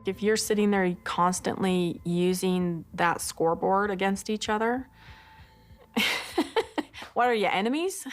If you're sitting there constantly using that scoreboard against each other, what are you, enemies?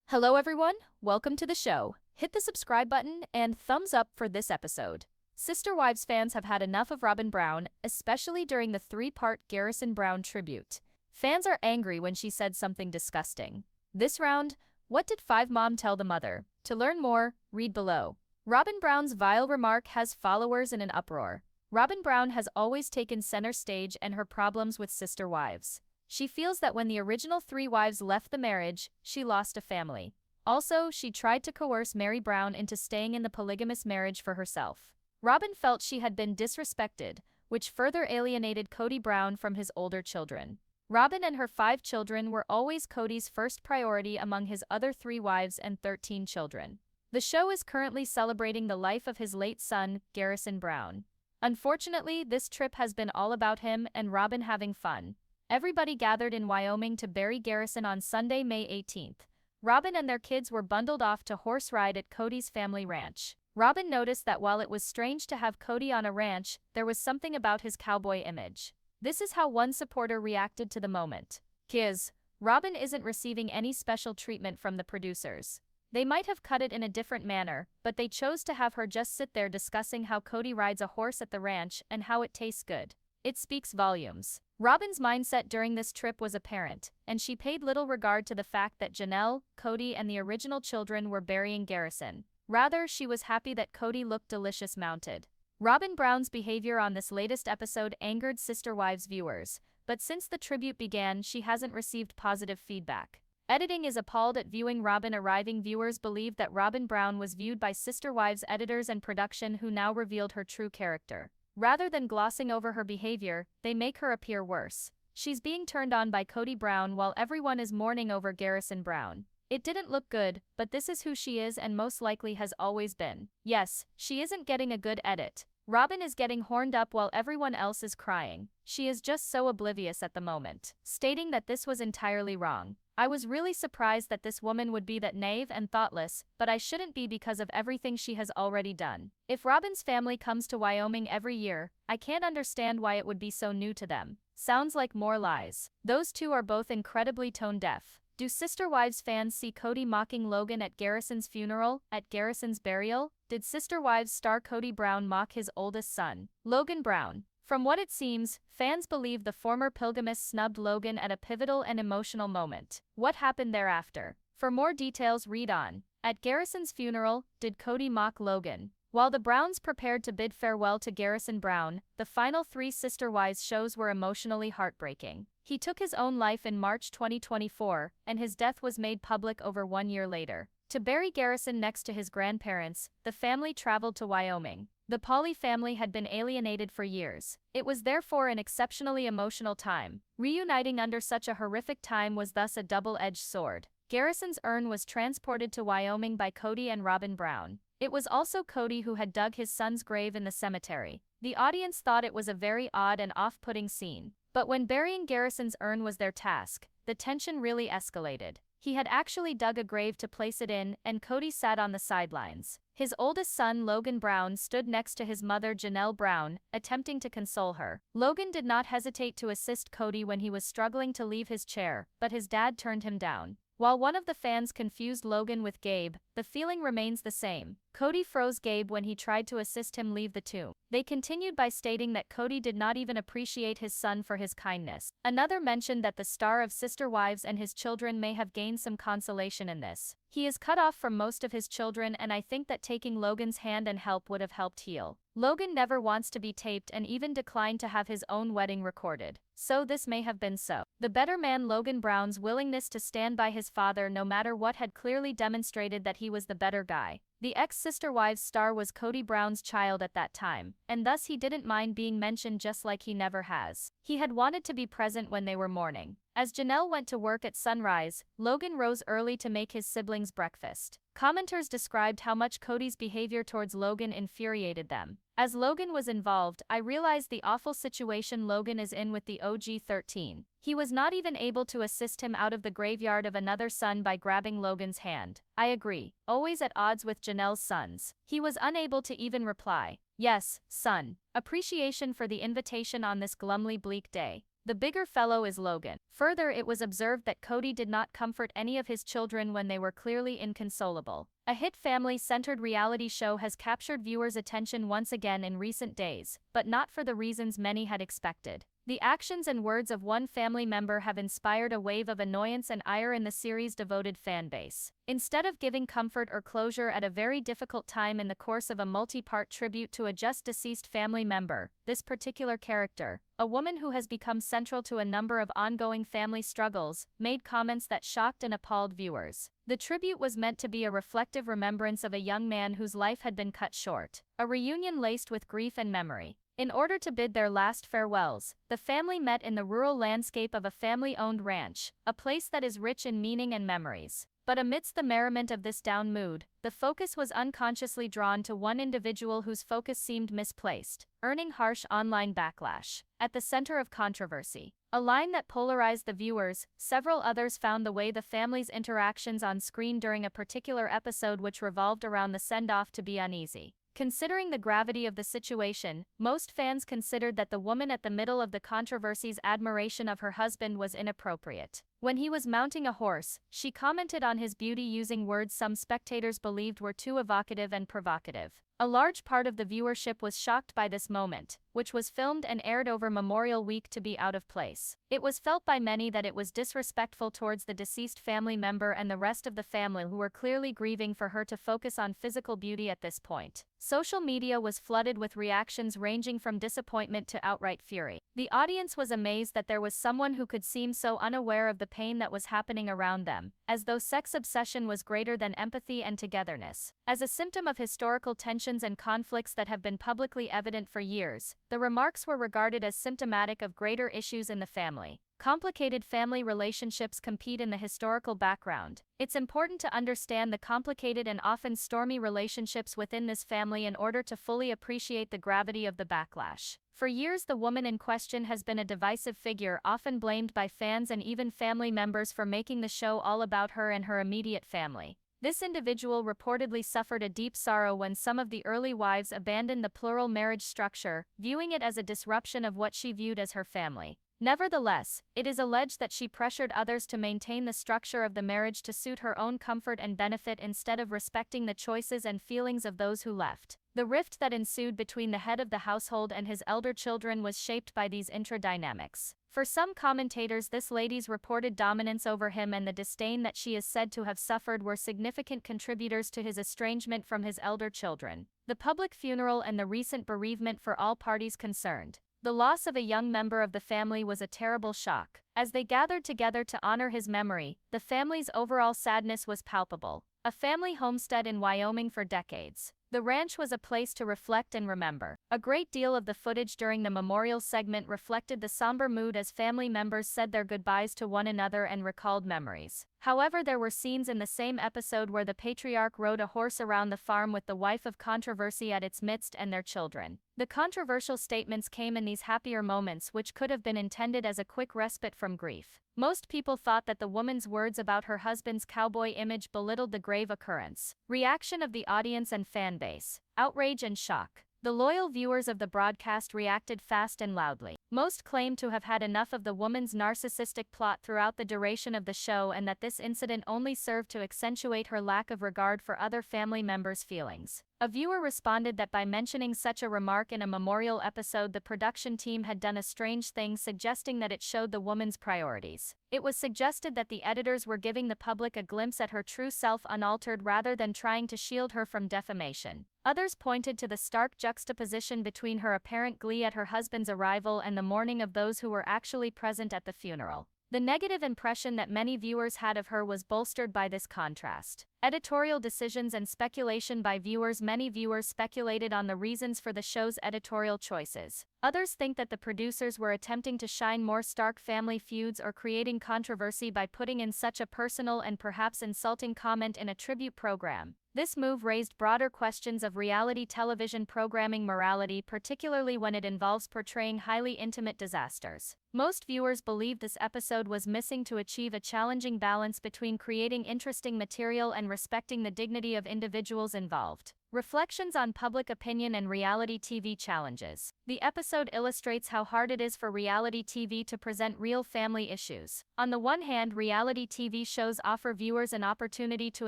Hello, everyone. Welcome to the show. Hit the subscribe button and thumbs up for this episode. Sister Wives fans have had enough of Robyn Brown, especially during the three-part Garrison Brown tribute. Fans are angry when she said something disgusting. This round, what did Five Mom tell the mother? To learn more, read below. Robyn Brown's vile remark has followers in an uproar. Robyn Brown has always taken center stage and her problems with Sister Wives. She feels that when the original three wives left the marriage, she lost a family. Also, she tried to coerce Mary Brown into staying in the polygamous marriage for herself. Robyn felt she had been disrespected, which further alienated Kody Brown from his older children. Robyn and her 5 children were always Kody's first priority among his other 3 wives and 13 children. The show is currently celebrating the life of his late son, Garrison Brown. Unfortunately, this trip has been all about him and Robyn having fun. Everybody gathered in Wyoming to bury Garrison on Sunday, May 18th. Robyn and their kids were bundled off to horse ride at Kody's family ranch. Robyn noticed that while it was strange to have Kody on a ranch, there was something about his cowboy image. This is how one supporter reacted to the moment. "Kiz, Robyn isn't receiving any special treatment from the producers. They might have cut it in a different manner, but they chose to have her just sit there discussing how Kody rides a horse at the ranch and how it tastes good. It speaks volumes." Robyn's mindset during this trip was apparent, and she paid little regard to the fact that Janelle, Kody, and the original children were burying Garrison. Rather, she was happy that Kody looked delicious mounted. Robyn Brown's behavior on this latest episode angered Sister Wives viewers, but since the tribute began, she hasn't received positive feedback. Editing is appalled at viewing Robyn arriving. Viewers believe that Robyn Brown was viewed by Sister Wives editors and production who now revealed her true character. Rather than glossing over her behavior, they make her appear worse. She's being turned on by Kody Brown while everyone is mourning over Garrison Brown. It didn't look good, but this is who she is and most likely has always been. Yes, she isn't getting a good edit. Robyn is getting horned up while everyone else is crying. She is just so oblivious at the moment, stating that this was entirely wrong. "I was really surprised that this woman would be that naive and thoughtless, but I shouldn't be because of everything she has already done. If Robyn's family comes to Wyoming every year, I can't understand why it would be so new to them. Sounds like more lies." Those two are both incredibly tone deaf. Do Sister Wives fans see Kody mocking Logan at Garrison's funeral, at Garrison's burial? Did Sister Wives star Kody Brown mock his oldest son, Logan Brown? From what it seems, fans believe the former polygamist snubbed Logan at a pivotal and emotional moment. What happened thereafter? For more details, read on. At Garrison's funeral, did Kody mock Logan? While the Browns prepared to bid farewell to Garrison Brown, the final 3 Sister Wives shows were emotionally heartbreaking. He took his own life in March 2024, and his death was made public over 1 year later. To bury Garrison next to his grandparents, the family traveled to Wyoming. The Poly family had been alienated for years. It was therefore an exceptionally emotional time. Reuniting under such a horrific time was thus a double-edged sword. Garrison's urn was transported to Wyoming by Kody and Robyn Brown. It was also Kody who had dug his son's grave in the cemetery. The audience thought it was a very odd and off-putting scene. But when burying Garrison's urn was their task, the tension really escalated. He had actually dug a grave to place it in, and Kody sat on the sidelines. His oldest son, Logan Brown, stood next to his mother, Janelle Brown, attempting to console her. Logan did not hesitate to assist Kody when he was struggling to leave his chair, but his dad turned him down. While one of the fans confused Logan with Gabe, the feeling remains the same. Kody froze Gabe when he tried to assist him leave the tomb. They continued by stating that Kody did not even appreciate his son for his kindness. Another mentioned that the star of Sister Wives and his children may have gained some consolation in this. He is cut off from most of his children, and I think that taking Logan's hand and help would have helped heal. Logan never wants to be taped and even declined to have his own wedding recorded. So this may have been so. The better man Logan Brown's willingness to stand by his father no matter what had clearly demonstrated that he was the better guy. The ex-Sister Wives star was Kody Brown's child at that time, and thus he didn't mind being mentioned just like he never has. He had wanted to be present when they were mourning. As Janelle went to work at sunrise, Logan rose early to make his siblings breakfast. Commenters described how much Kody's behavior towards Logan infuriated them. As Logan was involved, I realized the awful situation Logan is in with the OG-13. He was not even able to assist him out of the graveyard of another son by grabbing Logan's hand. I agree. Always at odds with Janelle's sons. He was unable to even reply. Yes, son. Appreciation for the invitation on this glumly bleak day. The bigger fellow is Logan. Further, it was observed that Kody did not comfort any of his children when they were clearly inconsolable. A hit family-centered reality show has captured viewers' attention once again in recent days, but not for the reasons many had expected. The actions and words of one family member have inspired a wave of annoyance and ire in the series' devoted fanbase. Instead of giving comfort or closure at a very difficult time in the course of a multi-part tribute to a just-deceased family member, this particular character, a woman who has become central to a number of ongoing family struggles, made comments that shocked and appalled viewers. The tribute was meant to be a reflective remembrance of a young man whose life had been cut short, a reunion laced with grief and memory. In order to bid their last farewells, the family met in the rural landscape of a family-owned ranch, a place that is rich in meaning and memories. But amidst the merriment of this down mood, the focus was unconsciously drawn to one individual whose focus seemed misplaced, earning harsh online backlash. At the center of controversy, a line that polarized the viewers, several others found the way the family's interactions on screen during a particular episode which revolved around the send-off to be uneasy. Considering the gravity of the situation, most fans considered that the woman at the middle of the controversy's admiration of her husband was inappropriate. When he was mounting a horse, she commented on his beauty using words some spectators believed were too evocative and provocative. A large part of the viewership was shocked by this moment, which was filmed and aired over Memorial Week, to be out of place. It was felt by many that it was disrespectful towards the deceased family member and the rest of the family who were clearly grieving for her to focus on physical beauty at this point. Social media was flooded with reactions ranging from disappointment to outright fury. The audience was amazed that there was someone who could seem so unaware of the pain that was happening around them, as though sex obsession was greater than empathy and togetherness. As a symptom of historical tensions and conflicts that have been publicly evident for years, the remarks were regarded as symptomatic of greater issues in the family. Complicated family relationships compete in the historical background. It's important to understand the complicated and often stormy relationships within this family in order to fully appreciate the gravity of the backlash. For years, the woman in question has been a divisive figure, often blamed by fans and even family members for making the show all about her and her immediate family. This individual reportedly suffered a deep sorrow when some of the early wives abandoned the plural marriage structure, viewing it as a disruption of what she viewed as her family. Nevertheless, it is alleged that she pressured others to maintain the structure of the marriage to suit her own comfort and benefit instead of respecting the choices and feelings of those who left. The rift that ensued between the head of the household and his elder children was shaped by these intra-dynamics. For some commentators, this lady's reported dominance over him and the disdain that she is said to have suffered were significant contributors to his estrangement from his elder children. The public funeral and the recent bereavement for all parties concerned. The loss of a young member of the family was a terrible shock. As they gathered together to honor his memory, the family's overall sadness was palpable. A family homestead in Wyoming for decades, the ranch was a place to reflect and remember. A great deal of the footage during the memorial segment reflected the somber mood as family members said their goodbyes to one another and recalled memories. However, there were scenes in the same episode where the patriarch rode a horse around the farm with the wife of controversy at its midst and their children. The controversial statements came in these happier moments, which could have been intended as a quick respite from grief. Most people thought that the woman's words about her husband's cowboy image belittled the grave occurrence. Reaction of the audience and fan base. Outrage and shock. The loyal viewers of the broadcast reacted fast and loudly. Most claimed to have had enough of the woman's narcissistic plot throughout the duration of the show and that this incident only served to accentuate her lack of regard for other family members' feelings. A viewer responded that by mentioning such a remark in a memorial episode, the production team had done a strange thing, suggesting that it showed the woman's priorities. It was suggested that the editors were giving the public a glimpse at her true self unaltered rather than trying to shield her from defamation. Others pointed to the stark juxtaposition between her apparent glee at her husband's arrival and the mourning of those who were actually present at the funeral. The negative impression that many viewers had of her was bolstered by this contrast. Editorial decisions and speculation by viewers. Many viewers speculated on the reasons for the show's editorial choices. Others think that the producers were attempting to shine more stark family feuds or creating controversy by putting in such a personal and perhaps insulting comment in a tribute program. This move raised broader questions of reality television programming morality, particularly when it involves portraying highly intimate disasters. Most viewers believe this episode was missing to achieve a challenging balance between creating interesting material and respecting the dignity of individuals involved. Reflections on public opinion and reality TV challenges. The episode illustrates how hard it is for reality TV to present real family issues. On the one hand, reality TV shows offer viewers an opportunity to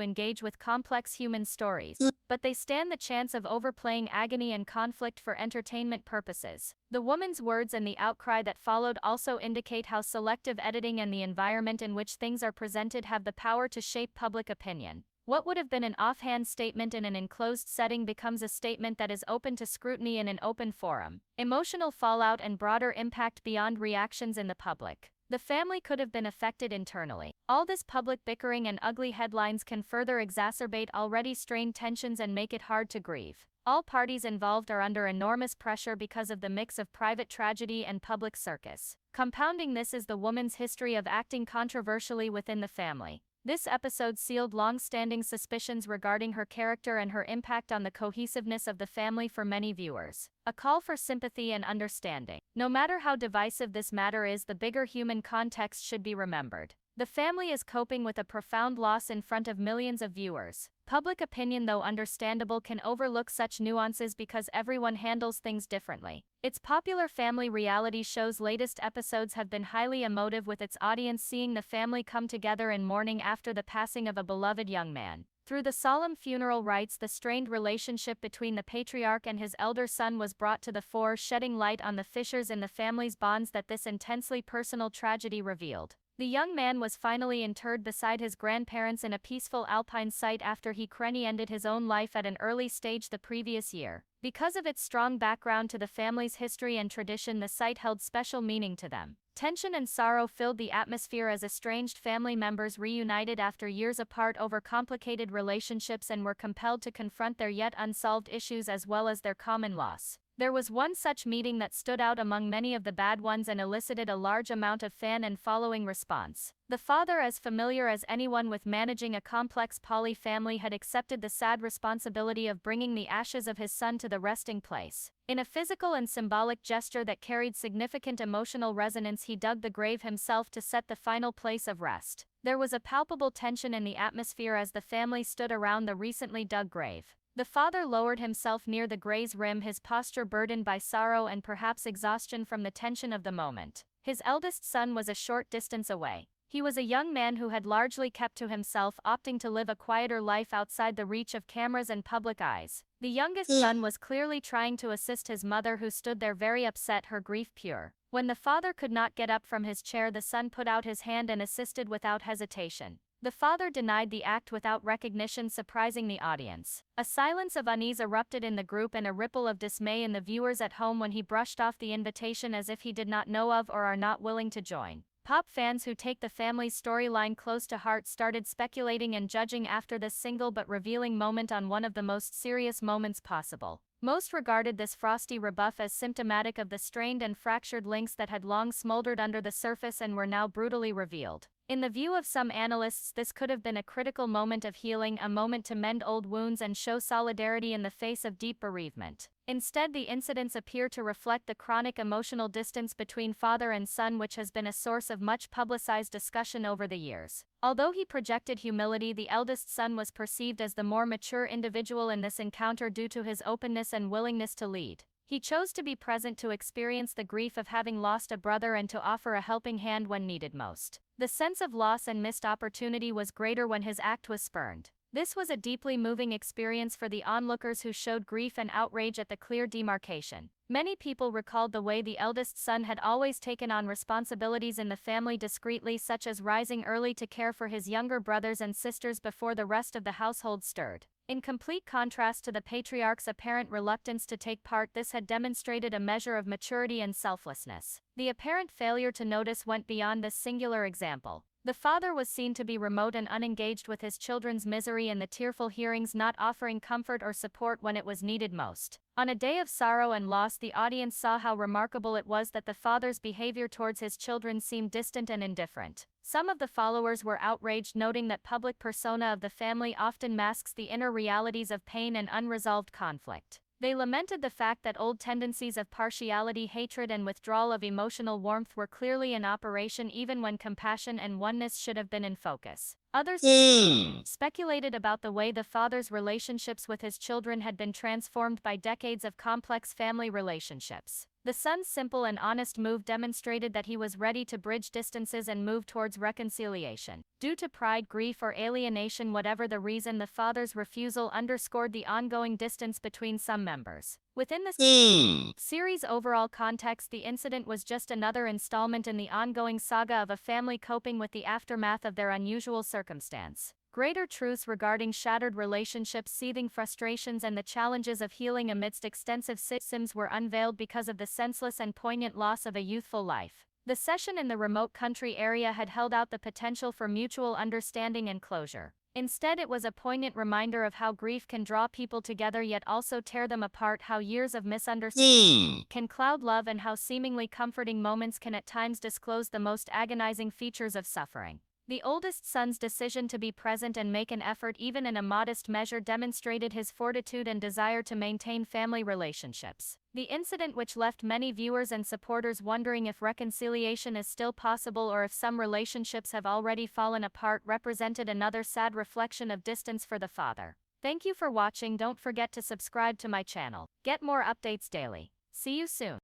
engage with complex human stories, but they stand the chance of overplaying agony and conflict for entertainment purposes. The woman's words and the outcry that followed also indicate how selective editing and the environment in which things are presented have the power to shape public opinion. What would have been an offhand statement in an enclosed setting becomes a statement that is open to scrutiny in an open forum. Emotional fallout and broader impact beyond reactions in the public. The family could have been affected internally. All this public bickering and ugly headlines can further exacerbate already strained tensions and make it hard to grieve. All parties involved are under enormous pressure because of the mix of private tragedy and public circus. Compounding this is the woman's history of acting controversially within the family. This episode sealed long-standing suspicions regarding her character and her impact on the cohesiveness of the family for many viewers. A call for sympathy and understanding. No matter how divisive this matter is, the bigger human context should be remembered. The family is coping with a profound loss in front of millions of viewers. Public opinion, though understandable, can overlook such nuances because everyone handles things differently. Its popular family reality show's latest episodes have been highly emotive, with its audience seeing the family come together in mourning after the passing of a beloved young man. Through the solemn funeral rites, the strained relationship between the patriarch and his elder son was brought to the fore, shedding light on the fissures in the family's bonds that this intensely personal tragedy revealed. The young man was finally interred beside his grandparents in a peaceful alpine site after he ended his own life at an early stage the previous year. Because of its strong background to the family's history and tradition, the site held special meaning to them. Tension and sorrow filled the atmosphere as estranged family members reunited after years apart over complicated relationships and were compelled to confront their yet unsolved issues as well as their common loss. There was one such meeting that stood out among many of the bad ones and elicited a large amount of fan and following response. The father, as familiar as anyone with managing a complex poly family, had accepted the sad responsibility of bringing the ashes of his son to the resting place. In a physical and symbolic gesture that carried significant emotional resonance, he dug the grave himself to set the final place of rest. There was a palpable tension in the atmosphere as the family stood around the recently dug grave. The father lowered himself near the grave's rim, his posture burdened by sorrow and perhaps exhaustion from the tension of the moment. His eldest son was a short distance away. He was a young man who had largely kept to himself, opting to live a quieter life outside the reach of cameras and public eyes. The youngest son was clearly trying to assist his mother, who stood there very upset, her grief pure. When the father could not get up from his chair, the son put out his hand and assisted without hesitation. The father denied the act without recognition, surprising the audience. A silence of unease erupted in the group and a ripple of dismay in the viewers at home when he brushed off the invitation as if he did not know of or are not willing to join. Pop fans who take the family's storyline close to heart started speculating and judging after this single but revealing moment on one of the most serious moments possible. Most regarded this frosty rebuff as symptomatic of the strained and fractured links that had long smoldered under the surface and were now brutally revealed. In the view of some analysts, this could have been a critical moment of healing, a moment to mend old wounds and show solidarity in the face of deep bereavement. Instead, the incidents appear to reflect the chronic emotional distance between father and son, which has been a source of much publicized discussion over the years. Although he projected humility, the eldest son was perceived as the more mature individual in this encounter due to his openness and willingness to lead. He chose to be present, to experience the grief of having lost a brother and to offer a helping hand when needed most. The sense of loss and missed opportunity was greater when his act was spurned. This was a deeply moving experience for the onlookers, who showed grief and outrage at the clear demarcation. Many people recalled the way the eldest son had always taken on responsibilities in the family discreetly, such as rising early to care for his younger brothers and sisters before the rest of the household stirred. In complete contrast to the patriarch's apparent reluctance to take part, this had demonstrated a measure of maturity and selflessness. The apparent failure to notice went beyond this singular example. The father was seen to be remote and unengaged with his children's misery and the tearful hearings, not offering comfort or support when it was needed most. On a day of sorrow and loss, the audience saw how remarkable it was that the father's behavior towards his children seemed distant and indifferent. Some of the followers were outraged, noting that public persona of the family often masks the inner realities of pain and unresolved conflict. They lamented the fact that old tendencies of partiality, hatred, and withdrawal of emotional warmth were clearly in operation even when compassion and oneness should have been in focus. Others speculated about the way the father's relationships with his children had been transformed by decades of complex family relationships. The son's simple and honest move demonstrated that he was ready to bridge distances and move towards reconciliation. Due to pride, grief, or alienation, whatever the reason, the father's refusal underscored the ongoing distance between some members. Within the series' overall context, the incident was just another installment in the ongoing saga of a family coping with the aftermath of their unusual circumstance. Greater truths regarding shattered relationships, seething frustrations, and the challenges of healing amidst extensive systems were unveiled because of the senseless and poignant loss of a youthful life. The session in the remote country area had held out the potential for mutual understanding and closure. Instead, it was a poignant reminder of how grief can draw people together yet also tear them apart, how years of misunderstanding can cloud love, and how seemingly comforting moments can at times disclose the most agonizing features of suffering. The oldest son's decision to be present and make an effort, even in a modest measure, demonstrated his fortitude and desire to maintain family relationships. The incident, which left many viewers and supporters wondering if reconciliation is still possible or if some relationships have already fallen apart, represented another sad reflection of distance for the father. Thank you for watching. Don't forget to subscribe to my channel. Get more updates daily. See you soon.